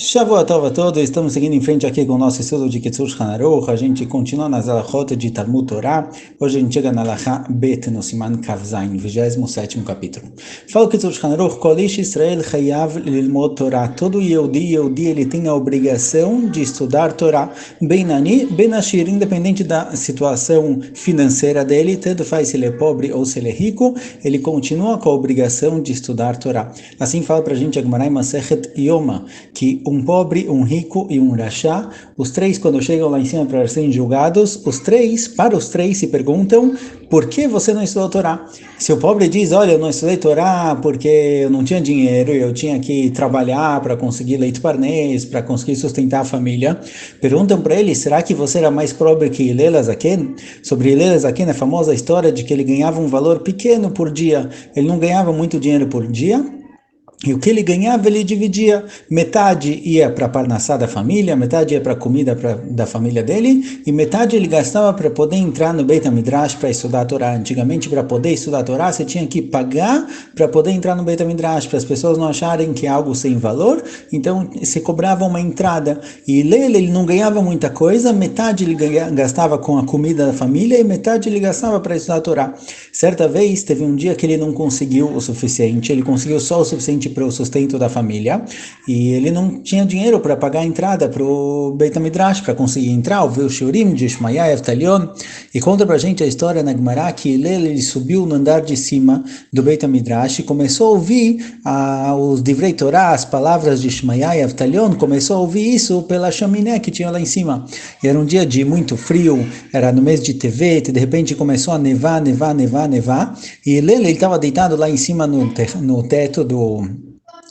Shavua Tov a todos, estamos seguindo em frente aqui com o nosso estudo de Kitzur Shulchan Aruch. A gente continua nas alachot de Talmud Torá. Hoje a gente chega na alachá Bet no Siman Kav Zayin, 27º capítulo. Fala o Kitzur Shulchan Aruch, Kol ish Israel chayav lilmod Torá. Todo Yehudi ele tem a obrigação de estudar Torá. Ben ani, ben ashir, independente da situação financeira dele, tanto faz se ele é pobre ou se ele é rico, ele continua com a obrigação de estudar Torá. Assim fala pra gente a Gemara em Masechet Yoma, que um pobre, um rico e um rachá, os três, quando chegam lá em cima para serem julgados, para os três se perguntam: por que você não estudou Torá? Se o pobre diz: olha, eu não estudei Torá porque eu não tinha dinheiro, eu tinha que trabalhar para conseguir leite parnês, para conseguir sustentar a família, perguntam para ele: será que você era mais pobre que Hillel Azaken? Sobre Hillel Azaken, a famosa história de que ele ganhava um valor pequeno por dia, ele não ganhava muito dinheiro por dia, e o que ele ganhava, ele dividia. Metade ia para a parnassá da família, metade ia para a comida da família dele, e metade ele gastava para poder entrar no Beit HaMidrash para estudar a Torá. Antigamente, para poder estudar a Torá, você tinha que pagar para poder entrar no Beit HaMidrash, para as pessoas não acharem que é algo sem valor, então se cobrava uma entrada. E ele não ganhava muita coisa, metade ele gastava com a comida da família, e metade ele gastava para estudar a Torá. Certa vez, teve um dia que ele não conseguiu o suficiente, ele conseguiu só o suficiente para o sustento da família, e ele não tinha dinheiro para pagar a entrada para o Beit HaMidrash, para conseguir entrar, ouviu o Shurim de Shmaya Eftalion, e conta para a gente a história na Gemara que ele subiu no andar de cima do Beit HaMidrash e começou a ouvir os Divrei Torá, as palavras de Shmaya Eftalion, começou a ouvir isso pela chaminé que tinha lá em cima. E era um dia de muito frio, era no mês de Tevet, de repente começou a nevar, e ele estava deitado lá em cima no teto do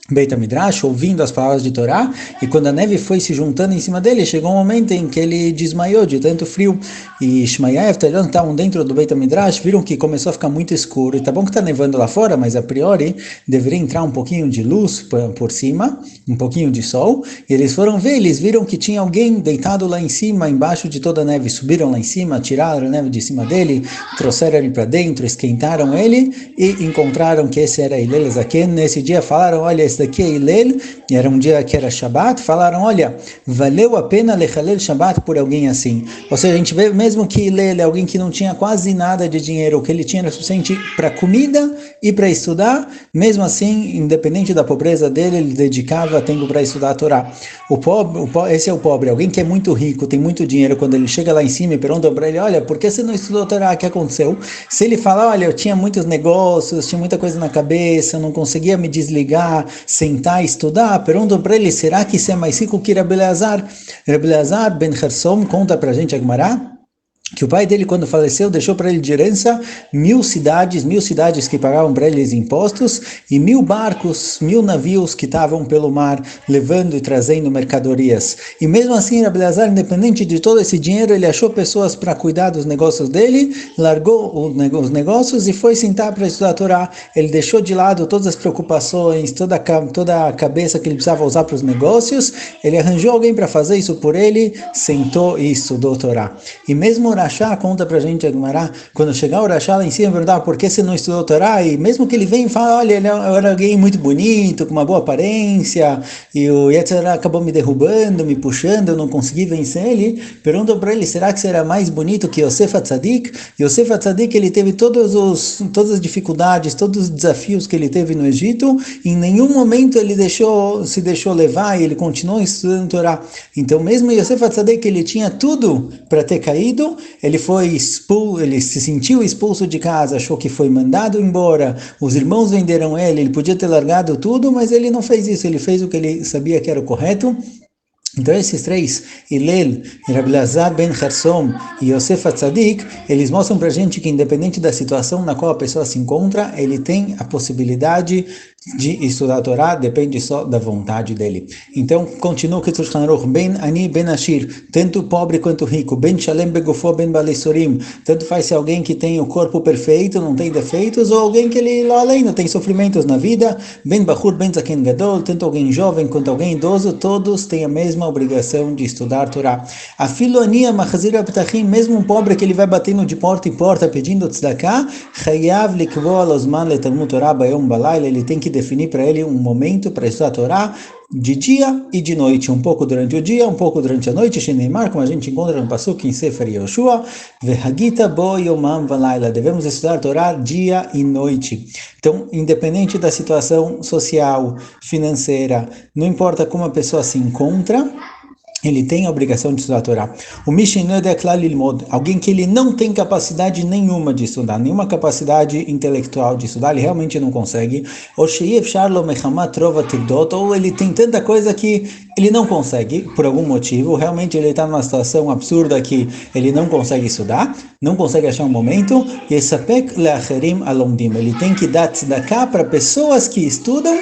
Beit HaMidrash, ouvindo as palavras de Torá, e quando a neve foi se juntando em cima dele, chegou um momento em que ele desmaiou de tanto frio, e Shmaya e Eftalion estavam dentro do Beit HaMidrash, viram que começou a ficar muito escuro, e tá bom que tá nevando lá fora, mas a priori deveria entrar um pouquinho de luz por cima, um pouquinho de sol, e eles foram ver, eles viram que tinha alguém deitado lá em cima, embaixo de toda a neve, subiram lá em cima, tiraram a neve de cima dele, trouxeram ele para dentro, esquentaram ele, e encontraram que esse era Hillel Azaken. Nesse dia falaram: olha, esse daqui é Hillel, e era um dia que era Shabbat, falaram: olha, valeu a pena lechalel Shabbat por alguém assim. Ou seja, a gente vê mesmo que Hillel é alguém que não tinha quase nada de dinheiro, o que ele tinha era suficiente para comida e para estudar, mesmo assim, independente da pobreza dele, ele dedicava tempo para estudar a Torá. Esse é o pobre, alguém que é muito rico, tem muito dinheiro, quando ele chega lá em cima e pergunta para ele: olha, por que você não estudou a Torá? O que aconteceu? Se ele falar: olha, eu tinha muitos negócios, tinha muita coisa na cabeça, eu não conseguia me desligar, sentar e estudar, perguntam para ele: será que você é mais rico que Rabbi Eleazar? Rabbi Eleazar ben Hersom conta para a gente a Gemara que o pai dele, quando faleceu, deixou para ele de herança 1000 cidades que pagavam para eles impostos, e 1000 barcos, 1000 navios que estavam pelo mar, levando e trazendo mercadorias. E mesmo assim, Rabbi Eleazar, independente de todo esse dinheiro, ele achou pessoas para cuidar dos negócios dele, largou os negócios e foi sentar para estudar a Torá. Ele deixou de lado todas as preocupações, toda a cabeça que ele precisava usar para os negócios, ele arranjou alguém para fazer isso por ele, sentou e estudou a Torá. E mesmo Rachá, conta pra gente a Gemara, quando chegar o Rachá lá em cima, perguntar: por que você não estudou Torá? E mesmo que ele venha e fale: olha, ele era alguém muito bonito, com uma boa aparência, e o Yetzirah acabou me derrubando, me puxando, eu não consegui vencer ele, perguntam para ele: será que você era mais bonito que Yosef HaTzadik? Yosef HaTzadik, ele teve todas as dificuldades, todos os desafios que ele teve no Egito, e em nenhum momento ele se deixou levar, e ele continuou estudando Torá. Então mesmo Yosef HaTzadik, ele tinha tudo para ter caído, ele foi expulso, ele se sentiu expulso de casa, achou que foi mandado embora, os irmãos venderam ele podia ter largado tudo, mas ele não fez isso, ele fez o que ele sabia que era o correto. Então esses três, Hillel, Rabbi Eleazar ben Hersom e Yosef HaTzadik, eles mostram para a gente que independente da situação na qual a pessoa se encontra, ele tem a possibilidade de estudar a Torá, depende só da vontade dele. Então, continua o Kitzur Shulchan Aruch: ben ani ben ashir, tanto pobre quanto rico, ben shalem begufo ben baleisurim, tanto faz se alguém que tem o corpo perfeito, não tem defeitos, ou alguém que ele lá além não tem sofrimentos na vida, ben bachur ben zaken gadol, tanto alguém jovem quanto alguém idoso, todos têm a mesma obrigação de estudar a Torá. A filonia machazir aptachim, mesmo um pobre que ele vai batendo de porta em porta pedindo tzedakah, chayav likvo alosman letalmud Torá bayom balayla, ele tem que definir para ele um momento para estudar a Torá, de dia e de noite, um pouco durante o dia, um pouco durante a noite, Sheneimar, como a gente encontra no Pasuk em Sefer Yoshua, Vehagita bo yomam valayla, devemos estudar a Torá dia e noite. Então, independente da situação social, financeira, não importa como a pessoa se encontra, ele tem a obrigação de estudar a Torá. O Mishnah de Aklal Lilmod, alguém que ele não tem capacidade nenhuma de estudar, nenhuma capacidade intelectual de estudar, ele realmente não consegue. Ou ele tem tanta coisa que ele não consegue, por algum motivo, realmente ele está numa situação absurda que ele não consegue estudar, não consegue achar um momento, ele tem que dar tzedakah para pessoas que estudam,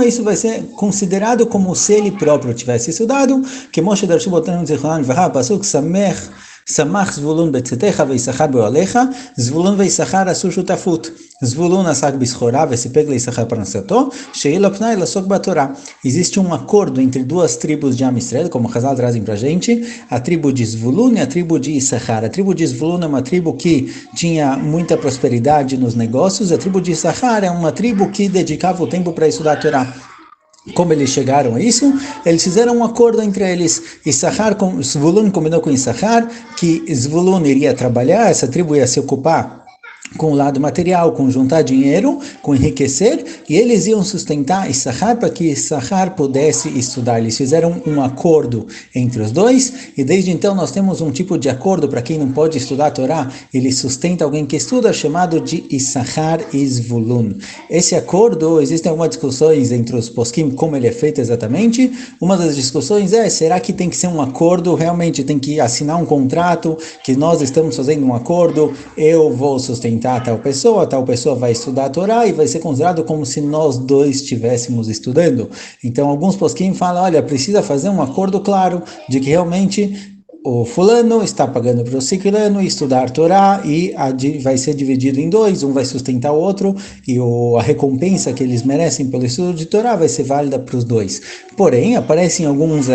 isso vai ser considerado como se ele próprio tivesse estudado, que Moshe Darshu Botan Zichron V'ha Pasuk Samach Zvulun betzetecha ve'isachar be'olecha, Zvulun ve'isachar asu shutafut. Zvulun asak b'schorá ve'sipeg le'isachar parnasato, she'il apnai lasok ba'torá. Existe um acordo entre duas tribos de Am Yisrael, como o Hazal trazem para a gente, a tribo de Zvulun e a tribo de Issachar. A tribo de Zvulun é uma tribo que tinha muita prosperidade nos negócios, a tribo de Issachar é uma tribo que dedicava o tempo para estudar a Torá. Como eles chegaram a isso? Eles fizeram um acordo entre eles. Zvulun combinou com Issachar que Zvulun iria trabalhar, essa tribo ia se ocupar com o lado material, com juntar dinheiro, com enriquecer, e eles iam sustentar Issachar para que Issachar pudesse estudar. Eles fizeram um acordo entre os dois, e desde então nós temos um tipo de acordo para quem não pode estudar a Torá, ele sustenta alguém que estuda, chamado de Issachar e Zvulun. Esse acordo, existem algumas discussões entre os poskim, como ele é feito exatamente. Uma das discussões é, será que tem que ser um acordo, realmente tem que assinar um contrato, que nós estamos fazendo um acordo, eu vou sustentar tal pessoa vai estudar a Torá e vai ser considerado como se nós dois estivéssemos estudando. Então, alguns posquim falam, olha, precisa fazer um acordo claro de que realmente o fulano está pagando para o ciclano estudar Torá e vai ser dividido em dois, um vai sustentar o outro e a recompensa que eles merecem pelo estudo de Torá vai ser válida para os dois. Porém, aparecem alguns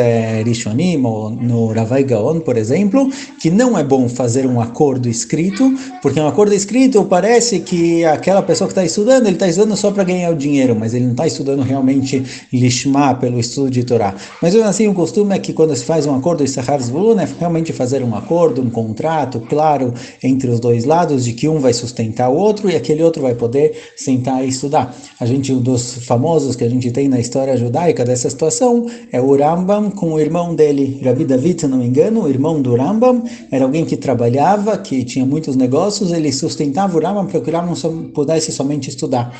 Rishonim, ou no Ravai Gaon, por exemplo, que não é bom fazer um acordo escrito, porque um acordo escrito parece que aquela pessoa que está estudando, ele está estudando só para ganhar o dinheiro, mas ele não está estudando realmente lishma pelo estudo de Torá. Mas assim, o costume é que quando se faz um acordo de Issachar Zvulun, é realmente fazer um acordo, um contrato claro entre os dois lados, de que um vai sustentar o outro e aquele outro vai poder sentar e estudar. Um dos famosos que a gente tem na história judaica dessa situação é o Rambam com o irmão dele, Rabi David, se não me engano, o irmão do Rambam, era alguém que trabalhava, que tinha muitos negócios, ele sustentava o Rambam para que o Rambam pudesse somente estudar.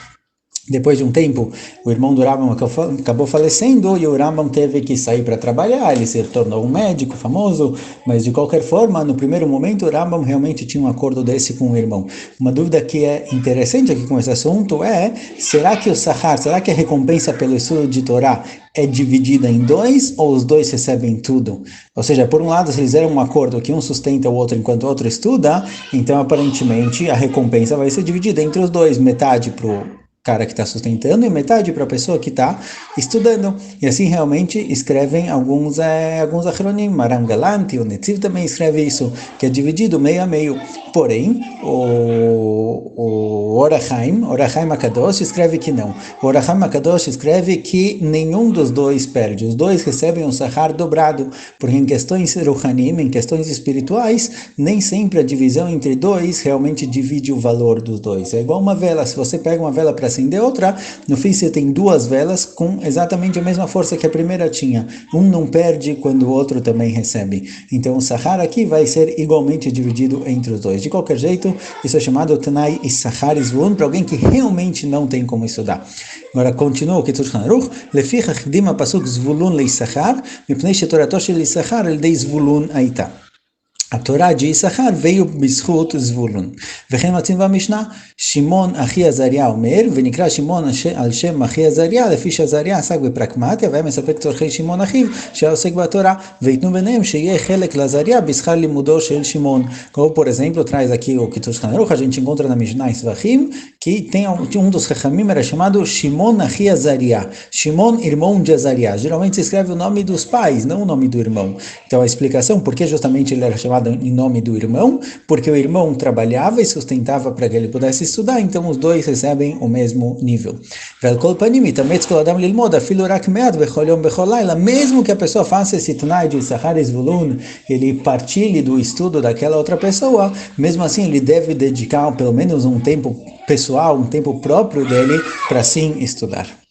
Depois de um tempo, o irmão do Rambam acabou falecendo e o Rambam teve que sair para trabalhar, ele se tornou um médico famoso, mas de qualquer forma, no primeiro momento, o Rambam realmente tinha um acordo desse com o irmão. Uma dúvida que é interessante aqui com esse assunto é, será que a recompensa pelo estudo de Torá é dividida em dois ou os dois recebem tudo? Ou seja, por um lado, se eles fizeram um acordo que um sustenta o outro enquanto o outro estuda, então aparentemente a recompensa vai ser dividida entre os dois, metade para o cara que está sustentando e metade para a pessoa que está estudando. E assim realmente escrevem alguns achronim, Maram Galanti, o Netziv também escreve isso, que é dividido meio a meio. Porém, o Orachaim Akadosh escreve que não. O Orachaim Akadosh escreve que nenhum dos dois perde. Os dois recebem um sahar dobrado, porque em questões ruhanim, em questões espirituais, nem sempre a divisão entre dois realmente divide o valor dos dois. É igual uma vela, se você pega uma vela para acender outra, no fim você tem duas velas com exatamente a mesma força que a primeira tinha. Um não perde quando o outro também recebe. Então o sahar aqui vai ser igualmente dividido entre os dois. De qualquer jeito, isso é chamado Tanai Issachar Zvulun, para alguém que realmente não tem como estudar. Agora continua o Kitzur Shulchan Aruch, Lefichach dima pasuk Zvulun leIssachar, mipnei shetorato shel Issachar el dei Zvulun aita. A Torá de Issachar veio b'zchut Zvulun. V'chen matzim v'mishnah, Shimon achi Azaria omer, v'nikra Shimon al shem achi Azaria, lefi she'Azaria asak b'prakmatia, v'hem mesapek tzorchei Shimon achiv, she'osek b'Torá, v'yitnu benem she'yeh chelek l'Azaria b'schar limudo shel Shimon. Como, por exemplo, traz aqui o Kitzur Shulchan Aruch, a gente encontra na Mishnah em Svachim, que tem um dos Chachamim, era chamado Shimon achi Azaria. Shimon, irmão de Azaria. Geralmente se escreve o nome dos pais, não o nome do irmão. Então a explicação, por que justamente ele era chamado estudada em nome do irmão, porque o irmão trabalhava e sustentava para que ele pudesse estudar, então os dois recebem o mesmo nível. Mesmo que a pessoa faça esse Tanai de Sahar e Zvulun, ele partilhe do estudo daquela outra pessoa, mesmo assim ele deve dedicar pelo menos um tempo pessoal, um tempo próprio dele para sim estudar.